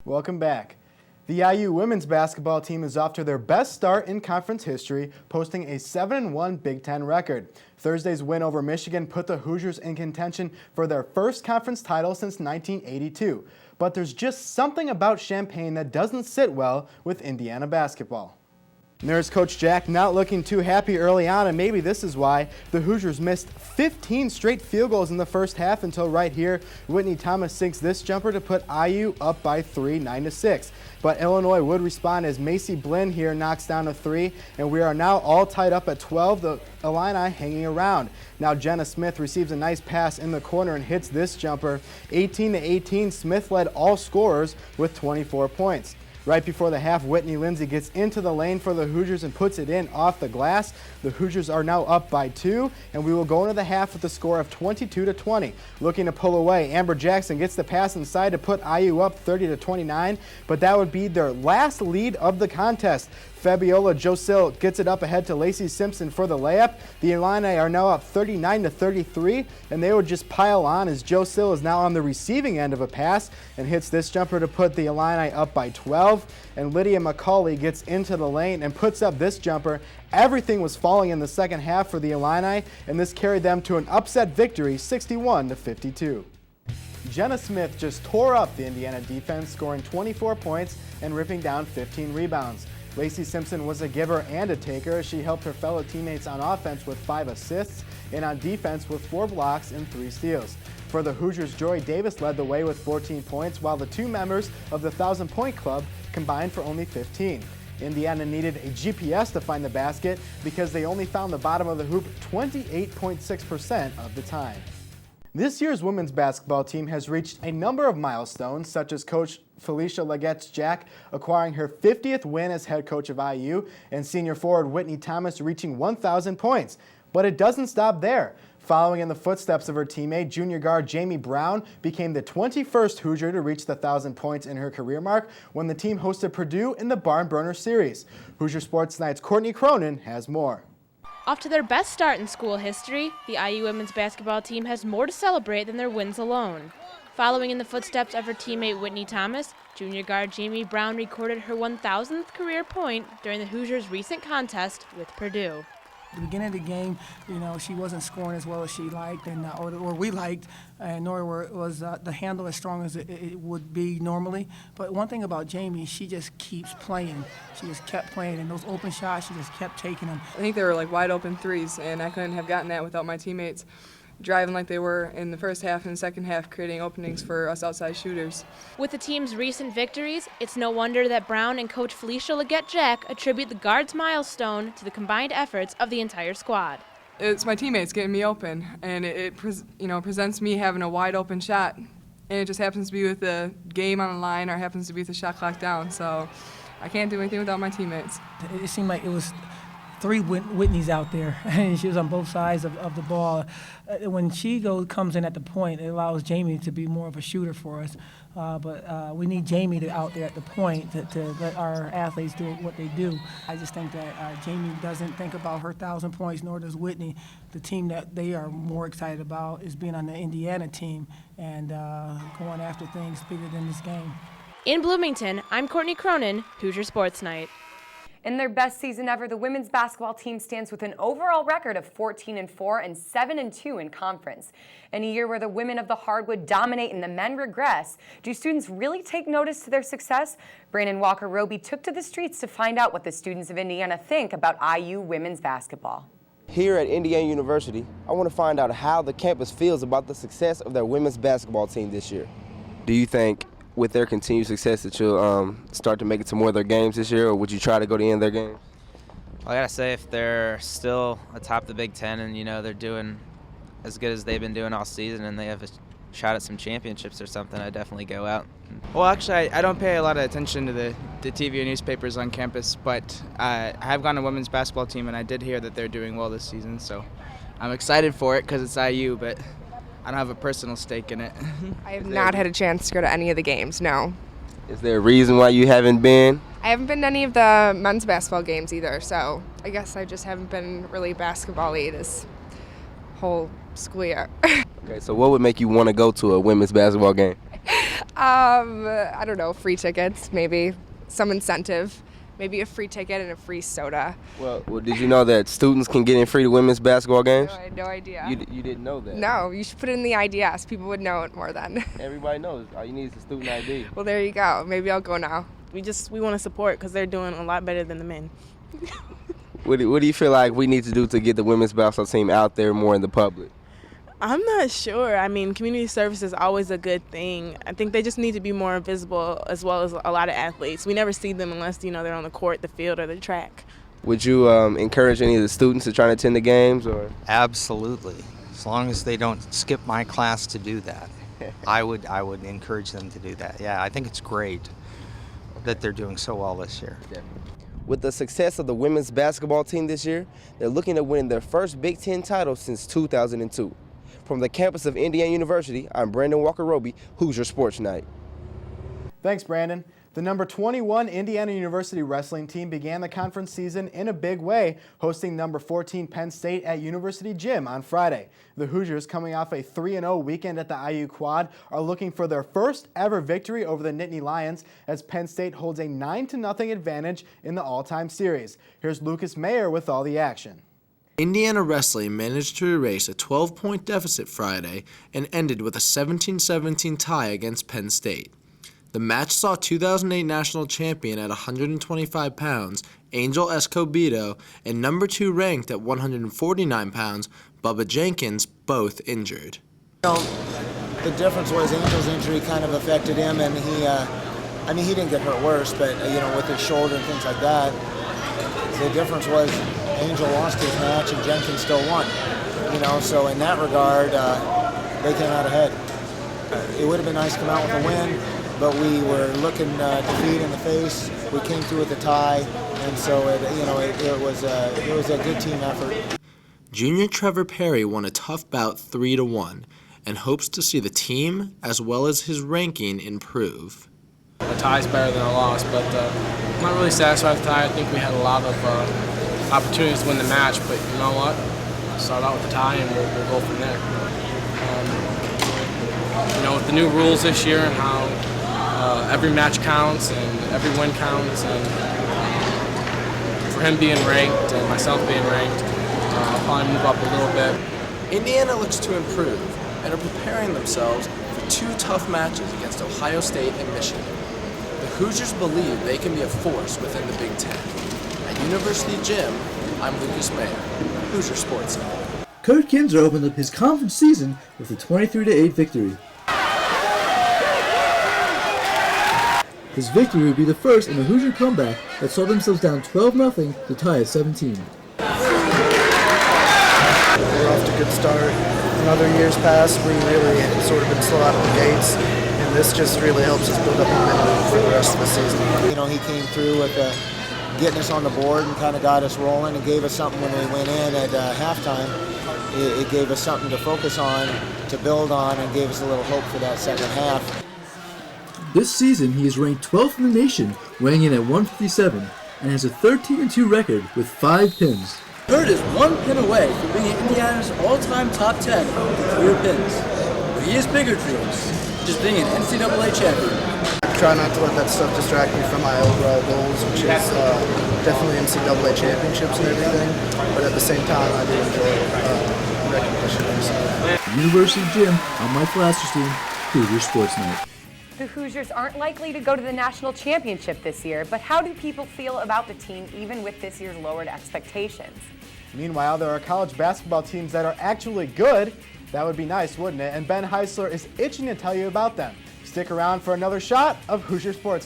Welcome back. The IU women's basketball team is off to their best start in conference history, posting a 7-1 Big Ten record. Thursday's win over Michigan put the Hoosiers in contention for their first conference title since 1982. But there's just something about Champaign that doesn't sit well with Indiana basketball. There's Coach Jack not looking too happy early on, and maybe this is why. The Hoosiers missed 15 straight field goals in the first half until right here, Whitney Thomas sinks this jumper to put IU up by 3, 9-6. But Illinois would respond as Macy Blinn here knocks down a 3, and we are now all tied up at 12, the Illini hanging around. Now Jenna Smith receives a nice pass in the corner and hits this jumper. 18-18, Smith led all scorers with 24 points. Right before the half, Whitney Lindsay gets into the lane for the Hoosiers and puts it in off the glass. The Hoosiers are now up by 2, and we will go into the half with a score of 22-20. Looking to pull away, Amber Jackson gets the pass inside to put IU up 30-29, but that would be their last lead of the contest. Fabiola Josil gets it up ahead to Lacey Simpson for the layup. The Illini are now up 39-33, and they would just pile on as Josil is now on the receiving end of a pass and hits this jumper to put the Illini up by 12. And Lydia McCauley gets into the lane and puts up this jumper. Everything was falling in the second half for the Illini, and this carried them to an upset victory, 61-52. Jenna Smith just tore up the Indiana defense, scoring 24 points and ripping down 15 rebounds. Lacey Simpson was a giver and a taker. She helped her fellow teammates on offense with 5 assists and on defense with 4 blocks and 3 steals. For the Hoosiers, Joy Davis led the way with 14 points, while the 2 members of the 1,000-point club combined for only 15. Indiana needed a GPS to find the basket because they only found the bottom of the hoop 28.6% of the time. This year's women's basketball team has reached a number of milestones, such as Coach Felicia Legette's Jack acquiring her 50th win as head coach of IU and senior forward Whitney Thomas reaching 1,000 points. But it doesn't stop there. Following in the footsteps of her teammate, junior guard Jamie Braun became the 21st Hoosier to reach the 1,000 points in her career mark when the team hosted Purdue in the Barn Burner Series. Hoosier Sports Night's Courtney Cronin has more. Off to their best start in school history, the IU women's basketball team has more to celebrate than their wins alone. Following in the footsteps of her teammate Whitney Thomas, junior guard Jamie Braun recorded her 1,000th career point during the Hoosiers' recent contest with Purdue. At the beginning of the game, she wasn't scoring as well as she liked, and or we liked, nor was the handle as strong as it would be normally. But one thing about Jamie, she just keeps playing. She just kept playing, and those open shots, she just kept taking them. I think they were like wide open threes, and I couldn't have gotten that without my teammates driving like they were in the first half and the second half, creating openings for us outside shooters. With the team's recent victories, it's no wonder that Braun and Coach Felicia Legette Jack attribute the guard's milestone to the combined efforts of the entire squad. It's my teammates getting me open, and it presents me having a wide open shot, and it just happens to be with the game on the line or happens to be with the shot clock down, so I can't do anything without my teammates. It seemed like it was 3 Whitneys out there, and she was on both sides of the ball. When she comes in at the point, it allows Jamie to be more of a shooter for us. But we need Jamie out there at the point to let our athletes do what they do. I just think that Jamie doesn't think about her 1,000 points, nor does Whitney. The team that they are more excited about is being on the Indiana team and going after things bigger than this game. In Bloomington, I'm Courtney Cronin, Hoosier Sports Night. In their best season ever, the women's basketball team stands with an overall record of 14-4 and 7-2 in conference. In a year where the women of the hardwood dominate and the men regress, do students really take notice to their success? Brandon Walker-Roby took to the streets to find out what the students of Indiana think about IU women's basketball. Here at Indiana University, I want to find out how the campus feels about the success of their women's basketball team this year. Do you think with their continued success that you'll start to make it to more of their games this year, or would you try to go to the end of their games? Well, I gotta say, if they're still atop the Big Ten and they're doing as good as they've been doing all season and they have a shot at some championships or something, I'd definitely go out. Well, actually, I don't pay a lot of attention to the TV or newspapers on campus, but I have gone to women's basketball team, and I did hear that they're doing well this season, so I'm excited for it because it's IU, but I don't have a personal stake in it. I have not had a chance to go to any of the games, no. Is there a reason why you haven't been? I haven't been to any of the men's basketball games either, so I guess I just haven't been really basketball-y this whole school year. Okay, so what would make you want to go to a women's basketball game? I don't know, free tickets, maybe some incentive, maybe a free ticket and a free soda. Well, did you know that students can get in free to women's basketball games? No, I had no idea. You didn't know that? No, you should put it in the IDS. People would know it more then. Everybody knows. All you need is a student ID. Well, there you go. Maybe I'll go now. We want to support because they're doing a lot better than the men. What do you feel like we need to do to get the women's basketball team out there more in the public? I'm not sure. I mean, community service is always a good thing. I think they just need to be more visible, as well as a lot of athletes. We never see them unless, they're on the court, the field, or the track. Would you encourage any of the students to try to attend the games? Or? Absolutely. As long as they don't skip my class to do that. I would encourage them to do that. Yeah, I think it's great that they're doing so well this year. With the success of the women's basketball team this year, they're looking at winning their first Big Ten title since 2002. From the campus of Indiana University, I'm Brandon Walker-Roby, Hoosier Sports Night. Thanks, Brandon. The number 21 Indiana University wrestling team began the conference season in a big way, hosting number 14 Penn State at University Gym on Friday. The Hoosiers, coming off a 3-0 weekend at the IU Quad, are looking for their first ever victory over the Nittany Lions as Penn State holds a 9-0 advantage in the all-time series. Here's Lucas Mayer with all the action. Indiana wrestling managed to erase a 12-point deficit Friday and ended with a 17-17 tie against Penn State. The match saw 2008 national champion at 125 pounds, Angel Escobedo, and number 2 ranked at 149 pounds, Bubba Jenkins, both injured. The difference was Angel's injury kind of affected him, and he didn't get hurt worse, but with his shoulder and things like that, the difference was Angel lost his match and Jenkins still won. So in that regard, they came out ahead. It would have been nice to come out with a win, but we were looking defeat in the face. We came through with a tie, and so it was a good team effort. Junior Trevor Perry won a tough bout 3-1 and hopes to see the team as well as his ranking improve. A tie's better than a loss, but I'm not really satisfied with the tie. I think we had a lot of opportunities to win the match, but you know what? Start out with the tie and we'll go from there. With the new rules this year and how every match counts and every win counts, and for him being ranked and myself being ranked, I'll probably move up a little bit. Indiana looks to improve and are preparing themselves for 2 tough matches against Ohio State and Michigan. The Hoosiers believe they can be a force within the Big Ten. At University Gym, I'm Lucas Mayer, Hoosier Sports Night. Coach Kinzer opened up his conference season with a 23-8 victory. This victory would be the first in a Hoosier comeback that saw themselves down 12-0 to tie at 17. We're off to a good start. In other years past, we really had sort of been slow out of the gates, and this just really helps us build up momentum for the rest of the season. He came through with getting us on the board and kind of got us rolling and gave us something when we went in at halftime. It gave us something to focus on, to build on, and gave us a little hope for that second half. This season, he is ranked 12th in the nation, weighing in at 157, and has a 13-2 record with 5 pins. Hurt is 1 pin away from being Indiana's all-time top 10 with career pins. But he has bigger dreams, just being an NCAA champion. I try not to let that stuff distract me from my overall goals, which is definitely NCAA championships and everything. But at the same time, I do enjoy recognition. University Gym, I'm Mike Flasterstein, Hoosier Sports Night. The Hoosiers aren't likely to go to the national championship this year, but how do people feel about the team even with this year's lowered expectations? Meanwhile, there are college basketball teams that are actually good. That would be nice, wouldn't it? And Ben Heisler is itching to tell you about them. Stick around for another shot of Hoosier Sports Night.